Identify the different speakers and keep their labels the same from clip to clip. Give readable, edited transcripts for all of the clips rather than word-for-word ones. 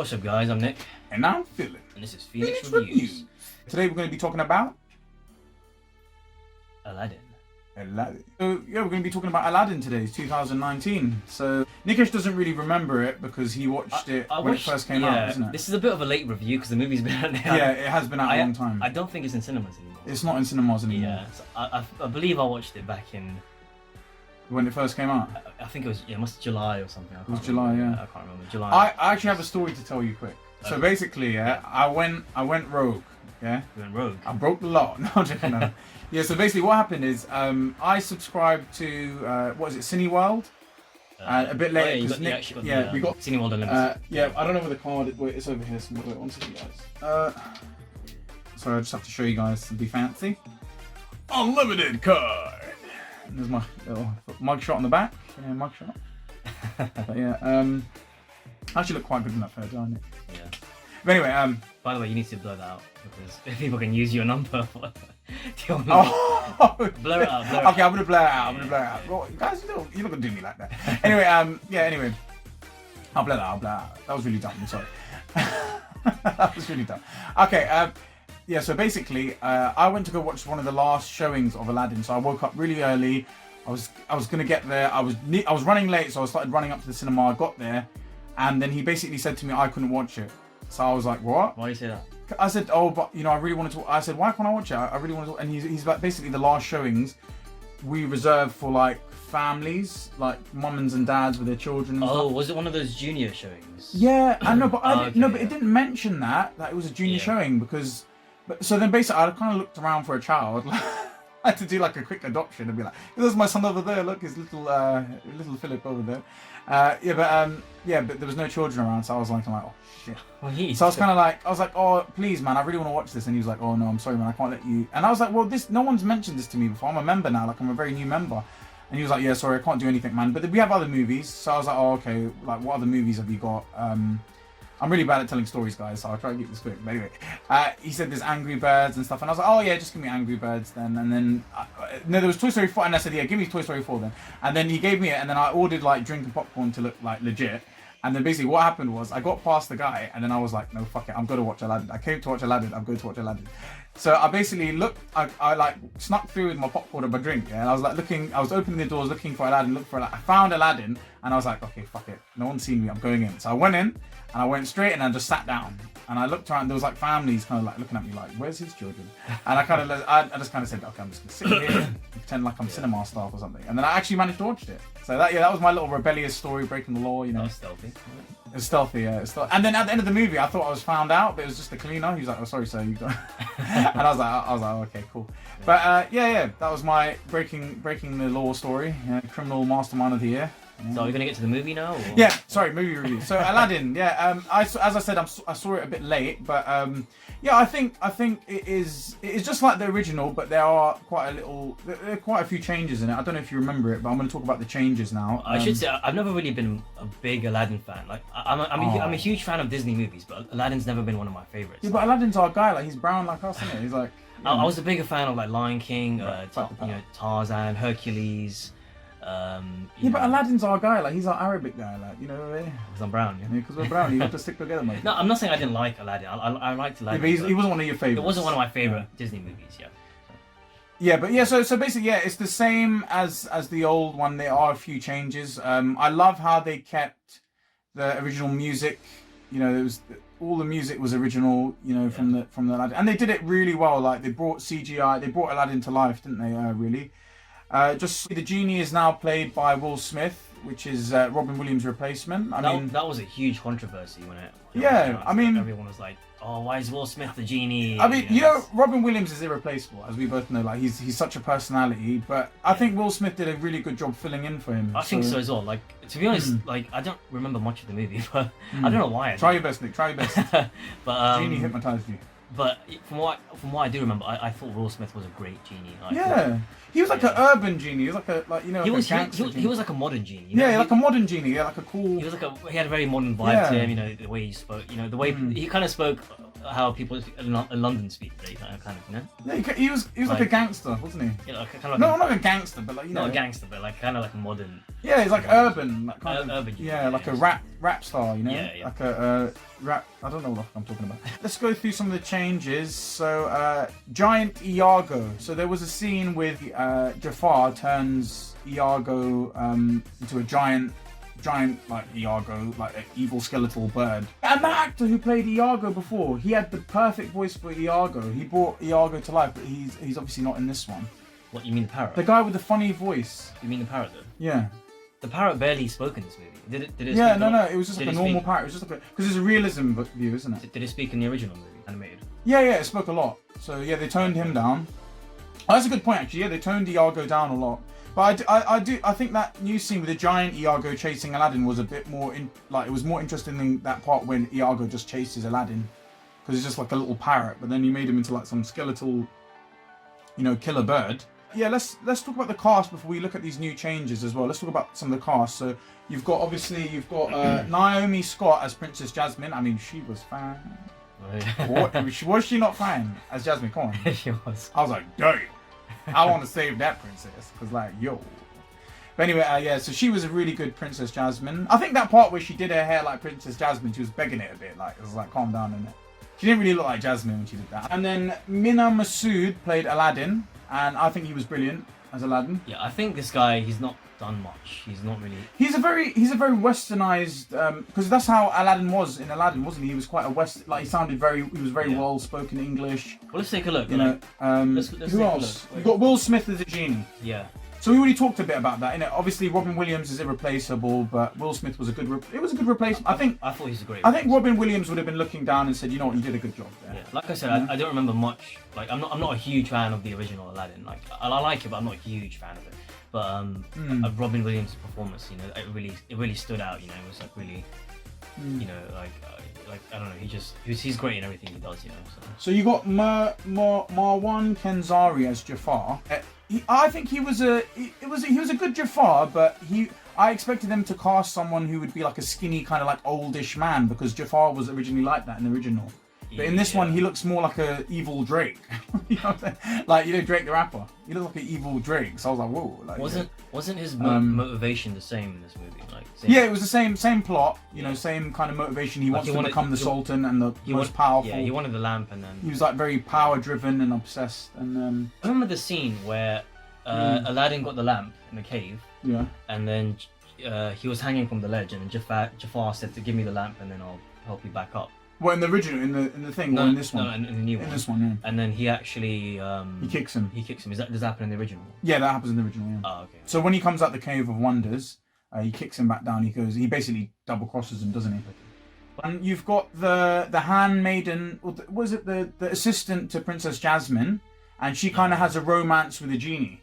Speaker 1: What's up, guys? I'm Nick.
Speaker 2: And I'm Philip.
Speaker 1: And this is Phoenix Reviews.
Speaker 2: Today we're going to be talking about
Speaker 1: Aladdin.
Speaker 2: So yeah, we're going to be talking about Aladdin today. It's 2019. So Nikesh doesn't really remember it because he watched it when it first came out, isn't it?
Speaker 1: This is a bit of a late review because the movie's been out now.
Speaker 2: Yeah, it has been out a long time.
Speaker 1: I don't think it's in cinemas anymore.
Speaker 2: It's not in cinemas anymore.
Speaker 1: Yeah, so I believe I watched it back in...
Speaker 2: When it first came out?
Speaker 1: I think it was, it must be July or something.
Speaker 2: It was July, yeah.
Speaker 1: I can't remember. July.
Speaker 2: I actually have a story to tell you quick. So basically, I went rogue. Yeah.
Speaker 1: You went rogue.
Speaker 2: I broke the law. No, I'm joking. No. Yeah. So basically, what happened is I subscribed to what is it, Cineworld? A bit later because we got
Speaker 1: Cineworld Unlimited.
Speaker 2: Yeah, I don't know where the card is. Wait, it's over here. So wait, one second, guys. Sorry, I just have to show you guys to be fancy. Unlimited card. And there's my little mug shot on the back. Yeah, mug shot. But yeah, I actually look quite good in that photo, don't I?
Speaker 1: Yeah.
Speaker 2: But anyway,
Speaker 1: by the way, you need to blur that out because people can use your number.
Speaker 2: Blur it out.
Speaker 1: Blur it out.
Speaker 2: Okay, I'm gonna blur it out. Well, guys, you're not gonna do me like that. Anyway, Anyway, I'll blur that out. That was really dumb. I'm sorry. That was really dumb. Okay. Yeah. So basically, I went to go watch one of the last showings of Aladdin. So I woke up really early. I was gonna get there. I was running late, so I started running up to the cinema. I got there, and then he basically said to me I couldn't watch it. So I was like, what?
Speaker 1: Why do you say that?
Speaker 2: I said, oh, but I really wanted to. I said, why can't I watch it? I really want to. And he's like, basically the last showings we reserve for like families, like mums and dads with their children. And stuff.
Speaker 1: Was it one of those junior showings?
Speaker 2: Yeah, I know, but it didn't mention that it was a junior showing because. So then basically I kind of looked around for a child. I had to do like a quick adoption and be like, there's my son over there. Look, his little Philip over there. But there was no children around, so I was like, oh shit. So I was like, oh please man, I really want to watch this. And he was like, oh no, I'm sorry man, I can't let you. And I was like, well, no one's mentioned this to me before. I'm a member now, like I'm a very new member. And he was like, yeah, sorry, I can't do anything, man. But we have other movies. So I was like, oh okay, like what other movies have you got? I'm really bad at telling stories, guys, so I'll try to keep this quick. But anyway, he said there's Angry Birds and stuff, and I was like, oh yeah, just give me Angry Birds then. And then, no, there was Toy Story 4, and I said, yeah, give me Toy Story 4 then. And then he gave me it, and then I ordered like drink and popcorn to look like legit. And then basically what happened was I got past the guy, and then I was like, no, fuck it, I'm going to watch Aladdin. I came to watch Aladdin, I'm going to watch Aladdin. So I basically looked, I like snuck through with my popcorn and my drink, and I was like I was opening the doors looking for Aladdin, I found Aladdin, and I was like, okay, fuck it, no one's seen me, I'm going in. So I went in, and I went straight in and just sat down. And I looked around, there was like families kind of like looking at me like, where's his children? And I just kind of said, okay, I'm just going to sit here and pretend like I'm cinema staff or something. And then I actually managed to watch it. So that was my little rebellious story, breaking the law,
Speaker 1: That was stealthy.
Speaker 2: It was stealthy, yeah. And then at the end of the movie, I thought I was found out, but it was just the cleaner. He was like, oh, sorry, sir, you got... And I was like, oh, okay, cool. But that was my breaking the law story, criminal mastermind of the year.
Speaker 1: So are we gonna get to the movie now? Or?
Speaker 2: Yeah, sorry, movie review. So Aladdin, as I said, I saw it a bit late, but I think it is just like the original, but there are quite a few changes in it. I don't know if you remember it, but I'm going to talk about the changes now.
Speaker 1: I should say I've never really been a big Aladdin fan. Like I'm a huge fan of Disney movies, but Aladdin's never been one of my favorites.
Speaker 2: Yeah, but Aladdin's our guy. Like he's brown like us, isn't he? He's like.
Speaker 1: I was a bigger fan of like Lion King, Tarzan, Hercules.
Speaker 2: But Aladdin's our guy, like he's our Arabic guy, like
Speaker 1: because I'm brown,
Speaker 2: yeah, because we're brown, you have to stick together, mate.
Speaker 1: No, I'm not saying I didn't like Aladdin. I liked Aladdin.
Speaker 2: Yeah, but he wasn't one of your favorites.
Speaker 1: It wasn't one of my favorite Disney movies, yeah.
Speaker 2: Yeah, but so basically, it's the same as the old one. There are a few changes. I love how they kept the original music. All the music was original. From the Aladdin, and they did it really well. Like they brought CGI, they brought Aladdin to life, didn't they? Really. Just the genie is now played by Will Smith, which is Robin Williams' replacement.
Speaker 1: That was a huge controversy when it. Everyone was like, "Oh, why is Will Smith the genie?"
Speaker 2: Robin Williams is irreplaceable, as we both know. Like he's such a personality, but I think Will Smith did a really good job filling in for him.
Speaker 1: I think so as well. Like to be honest, like I don't remember much of the movie, but I don't know why.
Speaker 2: Try your best, Nick. Try your best.
Speaker 1: But
Speaker 2: genie hypnotized you.
Speaker 1: But from what I do remember, I thought Will Smith was a great genie.
Speaker 2: He was like an urban genie. He was
Speaker 1: he was like a modern genie.
Speaker 2: Like a modern genie. Yeah, like a cool.
Speaker 1: He had a very modern vibe to him. The way he spoke. The way he kind of spoke how people in London speak, really, kind of, you know.
Speaker 2: Yeah, he was like a gangster, wasn't he?
Speaker 1: Yeah, like, kind of like
Speaker 2: No, not a gangster, but like, you know,
Speaker 1: not a gangster, but like kind of like a modern.
Speaker 2: Yeah, he's like urban, like kind of
Speaker 1: urban.
Speaker 2: yeah, like a rap star, you know.
Speaker 1: Yeah, yeah.
Speaker 2: Like a rap. I don't know what I'm talking about. Let's go through some of the changes. So, giant Iago. So there was a scene with Jafar turns Iago into a giant like Iago, like an evil skeletal bird. And the actor who played Iago before, he had the perfect voice for Iago. He brought Iago to life, but he's obviously not in this one.
Speaker 1: What, you mean the parrot?
Speaker 2: The guy with the funny voice.
Speaker 1: You mean the parrot though?
Speaker 2: Yeah.
Speaker 1: The parrot barely spoke in this movie. Did it?
Speaker 2: Yeah,
Speaker 1: speak
Speaker 2: no, it was just like a normal
Speaker 1: speak?
Speaker 2: parrot. It was just like because it's a realism view, isn't it?
Speaker 1: Did it speak in the original movie, animated?
Speaker 2: Yeah, it spoke a lot. So yeah, they toned him down. Oh, that's a good point actually. Yeah, they toned Iago down a lot. But I think that new scene with the giant Iago chasing Aladdin was a bit more it was more interesting than that part when Iago just chases Aladdin, because it's just like a little parrot. But then you made him into like some skeletal, you know, killer bird. Yeah, let's talk about the cast before we look at these new changes as well. Let's talk about some of the cast. So you've got Naomi Scott as Princess Jasmine. I mean, she was fine. Was she not fine as Jasmine? Come on.
Speaker 1: She was.
Speaker 2: I was like, damn. I want to save that princess, because like, yo. But anyway, yeah, so she was a really good Princess Jasmine. I think that part where she did her hair like Princess Jasmine, she was begging it a bit, like, it was like, calm down, innit? She didn't really look like Jasmine when she did that. And then Mina Masood played Aladdin, and I think he was brilliant as Aladdin.
Speaker 1: Yeah, I think this guy, he's not done much. He's not really.
Speaker 2: He's a very westernized, because that's how Aladdin was in Aladdin, wasn't he? He was quite he was very well spoken English.
Speaker 1: Well, let's take a look.
Speaker 2: You know,
Speaker 1: let's
Speaker 2: who else? You got Will Smith as a genie.
Speaker 1: Yeah.
Speaker 2: So we already talked a bit about that. Obviously Robin Williams is irreplaceable, but Will Smith was a good replacement. I thought
Speaker 1: he's a great.
Speaker 2: I think Robin Williams would have been looking down and said, you know what, you did a good job there.
Speaker 1: Yeah. Like I said, I don't remember much. Like I'm not a huge fan of the original Aladdin. Like I like it, but I'm not a huge fan of it. But Robin Williams' performance, you know, it really stood out. You know, it was like really, you know, like I don't know, he's great in everything he does. You know.
Speaker 2: So you got Marwan Kenzari as Jafar. I think he was a good Jafar, but I expected them to cast someone who would be like a skinny kind of like oldish man, because Jafar was originally like that in the original. But in this one, he looks more like a evil Drake. You know what I'm saying? Like, you know, Drake the rapper. He looks like an evil Drake. So I was like, whoa. Like,
Speaker 1: wasn't his motivation the same in this movie? Like,
Speaker 2: yeah, it was the same plot. You know, same kind of motivation. He wants to become the Sultan and the most powerful.
Speaker 1: Yeah, he wanted the lamp, and then
Speaker 2: he was like very power driven and obsessed. And
Speaker 1: I remember the scene where Aladdin got the lamp in the cave.
Speaker 2: Yeah.
Speaker 1: And then he was hanging from the ledge, and then Jafar said to give me the lamp, and then I'll help you back up.
Speaker 2: Well, in the original, in the thing, or in this one?
Speaker 1: No, in the new one.
Speaker 2: In this one, yeah.
Speaker 1: And then he actually
Speaker 2: he kicks him.
Speaker 1: Does that happen in the original?
Speaker 2: Yeah, that happens in the original. Yeah.
Speaker 1: Oh, okay.
Speaker 2: So when he comes out the Cave of Wonders, he kicks him back down. He basically double crosses him, doesn't he? And you've got the handmaiden. Was it the assistant to Princess Jasmine? And she kind of has a romance with a genie.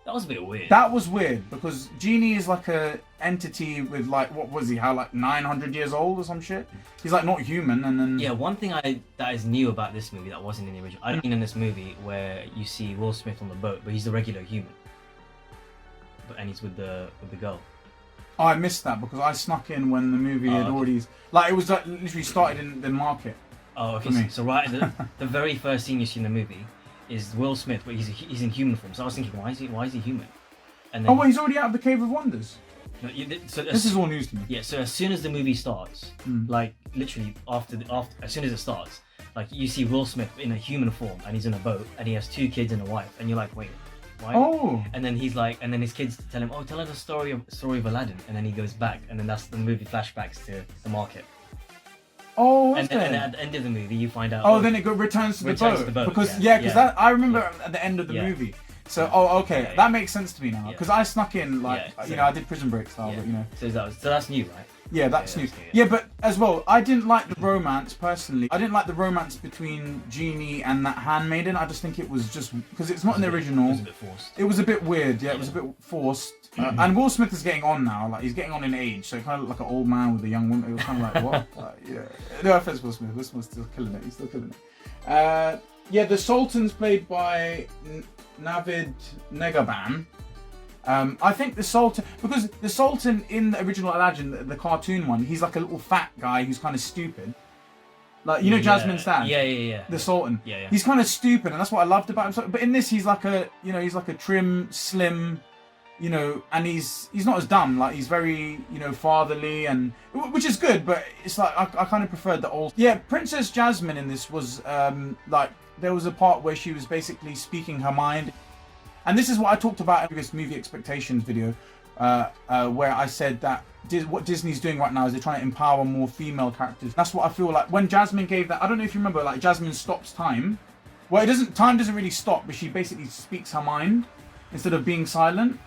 Speaker 1: That was a bit weird.
Speaker 2: That was weird, because Genie is like a entity with like, what was he? How, like 900 years old or some shit? He's like not human, and then
Speaker 1: yeah. One thing that is new about this movie that wasn't in the original. I've seen in this movie where you see Will Smith on the boat, but he's a regular human, and he's with the girl.
Speaker 2: Oh, I missed that because I snuck in when the movie had already it was like literally started in the market.
Speaker 1: Oh, okay. So right at the very first scene you see in the movie is Will Smith, but he's in human form. So I was thinking, why is he human? And then,
Speaker 2: he's already out of the Cave of Wonders.
Speaker 1: No, so
Speaker 2: this is all news to me.
Speaker 1: Yeah, so as soon as the movie starts, like literally after as soon as it starts, like you see Will Smith in a human form, and he's in a boat, and he has 2 kids and a wife, and you're like, wait, why?
Speaker 2: Oh.
Speaker 1: And then he's like, and then his kids tell him, tell her the story of Aladdin, and then he goes back, and then that's the movie flashbacks to the market.
Speaker 2: Oh,
Speaker 1: and at the end of the movie, you find out.
Speaker 2: Oh, then it returns to the boat. Because that I remember at the end of the movie. So okay, that makes sense to me now. Because I snuck in I did Prison Break style, but you know.
Speaker 1: So that's new, right?
Speaker 2: Yeah, that's new. Yeah, but as well, I didn't like the romance personally. I didn't like the romance between Genie and that handmaiden. I just think it was just because it's not in the original.
Speaker 1: It was a bit forced.
Speaker 2: It was a bit weird. Yeah, it was a bit forced. And Will Smith is getting on now. Like he's getting on in age, so kind of like an old man with a young woman. It was kind of like what? Yeah. No offense, Will Smith. Will Smith's still killing it. He's still killing it. Yeah, the Sultan's played by Navid Negaban. I think the Sultan, because the Sultan in the original Aladdin, the cartoon one, he's like a little fat guy who's kind of stupid. Like, you know, Jasmine's dad.
Speaker 1: Yeah.
Speaker 2: The Sultan.
Speaker 1: Yeah.
Speaker 2: He's kind of stupid, and that's what I loved about him. But in this, he's like a, you know, he's like a trim, slim, you know, and he's not as dumb. Like, he's very, you know, fatherly, and which is good. But it's like I kind of preferred the old. Yeah, Princess Jasmine in this was like, there was a part where she was basically speaking her mind, and this is what I talked about in previous movie expectations video, where I said that what Disney's doing right now is they're trying to empower more female characters. That's what I feel like when Jasmine gave that. I don't know if you remember, like, Jasmine stops time. Well, time doesn't really stop, but she basically speaks her mind instead of being silent.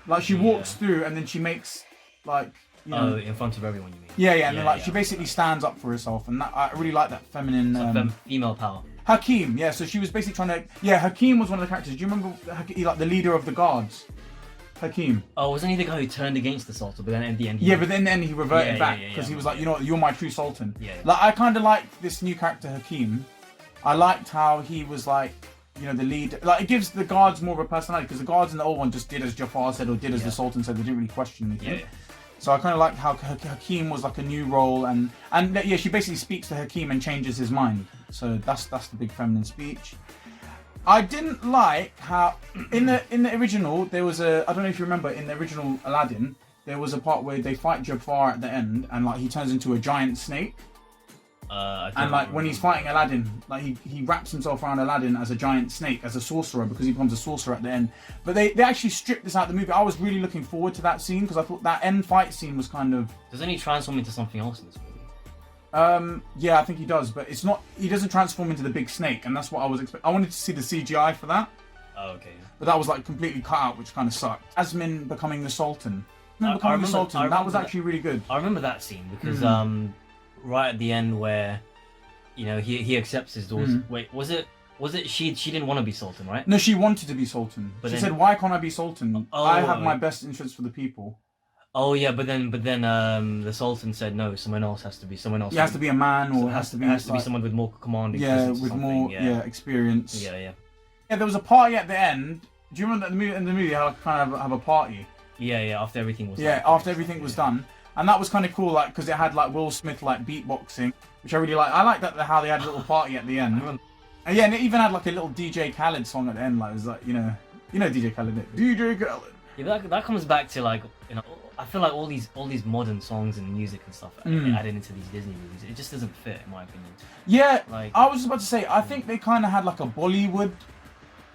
Speaker 2: Like, she walks through and then she makes, like, you know,
Speaker 1: in front of everyone, you mean?
Speaker 2: Yeah, and then like she basically stands up for herself, and that I really like that feminine.
Speaker 1: Female power.
Speaker 2: Hakim, yeah. So she was basically trying to. Yeah, Hakim was one of the characters. Do you remember like the leader of the guards? Hakim.
Speaker 1: Oh, wasn't he the guy who turned against the Sultan, but then at the end?
Speaker 2: But then he reverted back because he was like, you know, you're my true Sultan. Like, I kind of liked this new character Hakim. I liked how he was like, you know, the lead. Like, it gives the guards more of a personality, because the guards in the old one just did as Jafar said or did as the Sultan said. They didn't really question anything. So I kind of liked how Hakim was like a new role, and she basically speaks to Hakim and changes his mind. So that's the big feminine speech. I didn't like how in the original there was I don't know if you remember, in the original Aladdin there was a part where they fight Jafar at the end, and like he turns into a giant snake. And like when he's fighting Aladdin, like he wraps himself around Aladdin as a giant snake, as a sorcerer, because he becomes a sorcerer at the end. But they actually stripped this out of the movie. I was really looking forward to that scene, because I thought that end fight scene was kind of.
Speaker 1: Doesn't he transform into something else in this movie?
Speaker 2: Yeah, I think he does, but it's not. He doesn't transform into the big snake, and that's what I was expecting. I wanted to see the CGI for that.
Speaker 1: Oh, okay.
Speaker 2: But that was like completely cut out, which kind of sucked. Jasmine becoming the Sultan. Becoming the Sultan. That was actually really good.
Speaker 1: I remember that scene because right at the end where, you know, he accepts his daughter. Wait, was it she didn't want to be Sultan, right?
Speaker 2: No, she wanted to be Sultan. But she said, "Why can't I be Sultan? I have my best interests for the people."
Speaker 1: Oh yeah, but then the Sultan said no. Someone else has to be. Someone else.
Speaker 2: He has to be a man, or has to be
Speaker 1: someone with more commanding.
Speaker 2: Yeah, with more experience.
Speaker 1: Yeah.
Speaker 2: Yeah, there was a party at the end. Do you remember that in the movie how kind of have a party?
Speaker 1: Yeah. After everything was.
Speaker 2: Yeah, after everything was done, and that was kind of cool, like because it had like Will Smith like beatboxing, which I really like. I like that how they had a little party at the end. And yeah, and it even had like a little DJ Khaled song at the end. Like it was like you know DJ Khaled. DJ Khaled.
Speaker 1: Yeah, that comes back to like, you know, I feel like all these modern songs and music and stuff added into these Disney movies, it just doesn't fit, in my opinion.
Speaker 2: Yeah,
Speaker 1: like
Speaker 2: I was just about to say, I think they kind of had like a Bollywood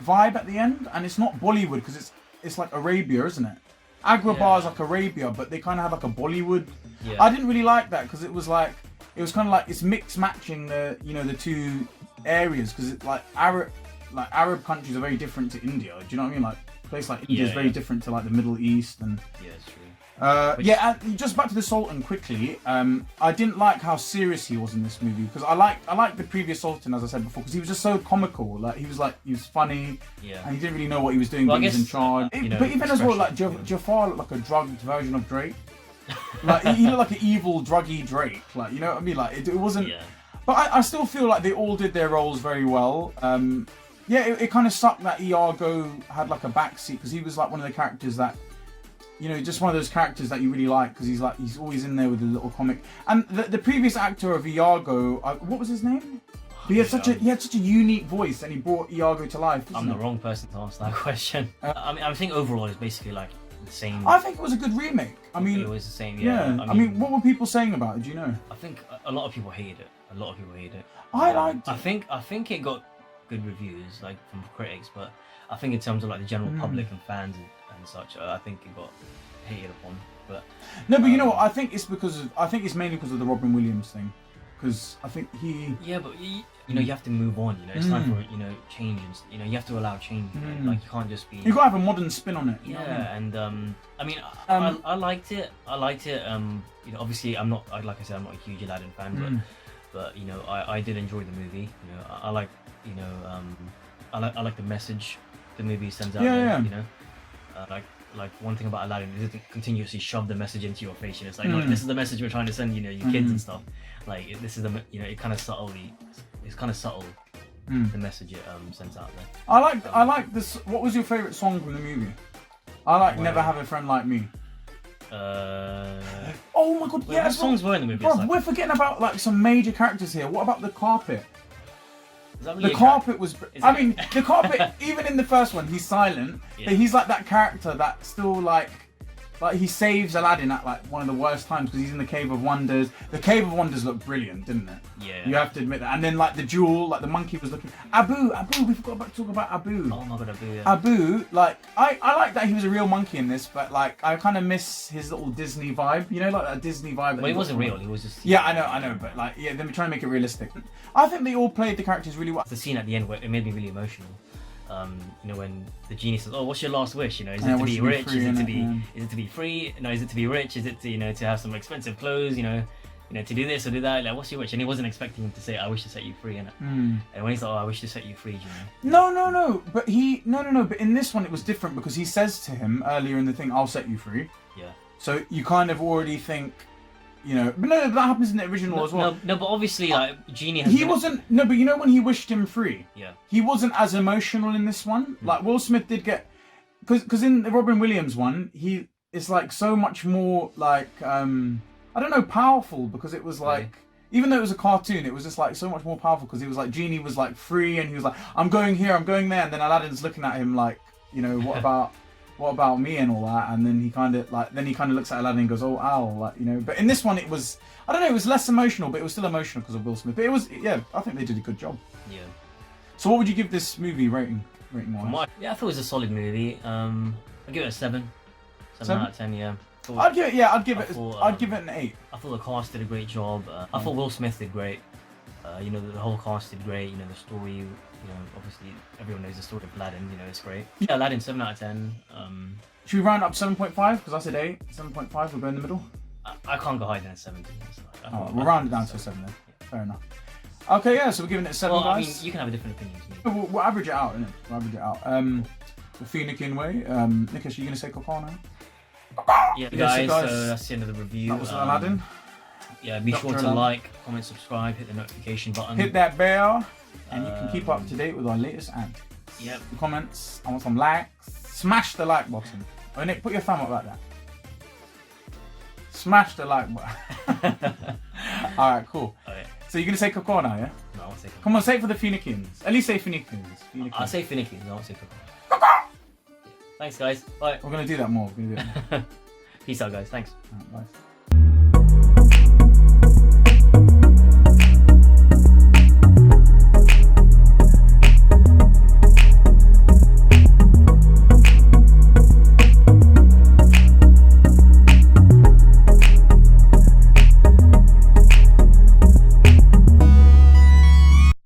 Speaker 2: vibe at the end, and it's not Bollywood because it's like Arabia, isn't it? Agrabah is like Arabia, but they kind of have like a Bollywood. Yeah. I didn't really like that because it was kind of like it's mix matching the two areas, because it's like Arab countries are very different to India. Do you know what I mean? Like a place like India is very different to like the Middle East and.
Speaker 1: Yeah, it's true.
Speaker 2: And just back to the Sultan quickly. I didn't like how serious he was in this movie, because I liked the previous Sultan, as I said before, because he was just so comical. Like he was funny, and he didn't really know what he was doing, but he was in charge. But even as well, like Jafar looked like a drugged version of Drake. Like he looked like an evil druggy Drake. Like, you know what I mean? Like it wasn't. Yeah. But I still feel like they all did their roles very well. It kind of sucked that Iago had like a backseat, because he was like one of the characters that. You know, just one of those characters that you really like, because he's always in there with a little comic. And the previous actor of Iago, what was his name? He had such a unique voice, and he brought Iago to life.
Speaker 1: I'm the wrong person to ask that question. I think overall it's basically like the same.
Speaker 2: I think it was a good remake. I mean,
Speaker 1: it was the same. Yeah.
Speaker 2: I mean, what were people saying about it? Do you know?
Speaker 1: I think a lot of people hated it.
Speaker 2: I liked it.
Speaker 1: I think it got good reviews, like from critics, but I think in terms of like the general public and fans and such, I think it got hated upon. But
Speaker 2: no, but you know what? I think it's mainly because of the Robin Williams thing, because I think he.
Speaker 1: Yeah, but you know, you have to move on. You know, it's time for change, and you know, you have to allow change. Like you can't just be.
Speaker 2: You gotta have a modern spin on it.
Speaker 1: Yeah, and I mean, I liked it. You know, obviously, I'm not. Like I said, I'm not a huge Aladdin fan, but you know, I did enjoy the movie. You know, I like the message the movie sends out.
Speaker 2: Yeah.
Speaker 1: You know. Like one thing about Aladdin is it continuously shove the message into your face. You know, it's like, look, this is the message we're trying to send. You know, your kids and stuff. Like this is it kind of subtly. It's kind of subtle. The message it sends out there.
Speaker 2: I like this. What was your favorite song from the movie? I like "Never Have a Friend Like Me." Oh my god,
Speaker 1: Wait,
Speaker 2: yeah.
Speaker 1: what songs were in the movie?
Speaker 2: Bro,
Speaker 1: Like,
Speaker 2: we're forgetting about like some major characters here. What about the carpet?
Speaker 1: is that really
Speaker 2: The
Speaker 1: a
Speaker 2: carpet was.
Speaker 1: Is
Speaker 2: I
Speaker 1: it-
Speaker 2: mean, the carpet. Even in the first one, he's silent,
Speaker 1: Yeah.
Speaker 2: but he's like that character that still like he saves Aladdin at like one of the worst times because he's in the Cave of Wonders. The Cave of Wonders looked brilliant, didn't it?
Speaker 1: Yeah.
Speaker 2: You have to admit that. And then like the jewel, like the monkey was looking. Abu. We forgot about to talk about Abu.
Speaker 1: Oh my god, Abu. Yeah.
Speaker 2: Abu, like I like that he was a real monkey in this, but like I kind of miss his little Disney vibe. You know, like that Disney vibe.
Speaker 1: Well, he wasn't real. He was just.
Speaker 2: Yeah, I know, but like, yeah, they're trying to make it realistic. I think they all played the characters really well.
Speaker 1: The scene at the end where it made me really emotional. You know, when the genie says, "Oh, what's your last wish? You know, is it to be rich? Is it to be? Is it to be free? No, is it to be rich? Is it to to have some expensive clothes? You know, to do this or do that? Like, what's your wish?" And he wasn't expecting him to say, "I wish to set you free." And when he's like, "Oh, I wish to set you free," you know.
Speaker 2: No. But But in this one, it was different because he says to him earlier in the thing, "I'll set you free."
Speaker 1: Yeah.
Speaker 2: So you kind of already think, but no, that happens in the original as well.
Speaker 1: No, but obviously, like Genie has.
Speaker 2: He wasn't. No, but you know when he wished him free.
Speaker 1: Yeah.
Speaker 2: He wasn't as emotional in this one. Like Will Smith did get, because in the Robin Williams one, he is like so much more like I don't know, powerful because it was like. Even though it was a cartoon, it was just like so much more powerful because he was like Genie was like free and he was like, I'm going here, I'm going there, and then Aladdin's looking at him like, what about me and all that, and then he kind of looks at Aladdin and goes, oh ow, like, but in this one it was, I don't know, it was less emotional, but it was still emotional because of Will Smith, but it was, yeah, I think they did a good job.
Speaker 1: Yeah.
Speaker 2: So what would you give this movie rating wise?
Speaker 1: Yeah, I thought it was a solid movie. I'd give it a 7 out of 10. Yeah.
Speaker 2: I'd give it an 8.
Speaker 1: I thought the cast did a great job. I thought Will Smith did great. The whole cast did great. The story. Obviously everyone knows the story of Aladdin. It's great. Yeah, Aladdin 7 out of 10.
Speaker 2: Should we round up 7.5? Because I said 8. 7.5. We'll go in the middle.
Speaker 1: I can't go higher than a 7.
Speaker 2: We'll round it down to a 7 then. Yeah. Fair enough. Okay, yeah. So we're giving it a 7, guys.
Speaker 1: I mean, you can have a different opinion to me.
Speaker 2: We'll average it out, innit? We'll average it out. The Finikin way. Nicholas, are you gonna say Coco now?
Speaker 1: Yeah, guys. So that's the end of the review.
Speaker 2: That was Aladdin.
Speaker 1: Yeah, be sure to like, comment, subscribe, hit the notification button.
Speaker 2: Hit that bell, and you can keep up to date with our latest antics.
Speaker 1: Yep.
Speaker 2: Comments. I want some likes. Smash the like button. Oh, Nick, put your thumb up like that. Smash the like button. All right, cool.
Speaker 1: Okay.
Speaker 2: So you're gonna say Coco now, yeah?
Speaker 1: No, I won't say Coco.
Speaker 2: Come on, say it for the Finikins. At least say Finikins.
Speaker 1: I'll say Finicky. I won't say Coco.
Speaker 2: Coco!
Speaker 1: Thanks, guys. Bye.
Speaker 2: We're gonna do that more.
Speaker 1: Peace out, guys. Thanks.
Speaker 2: All right, bye.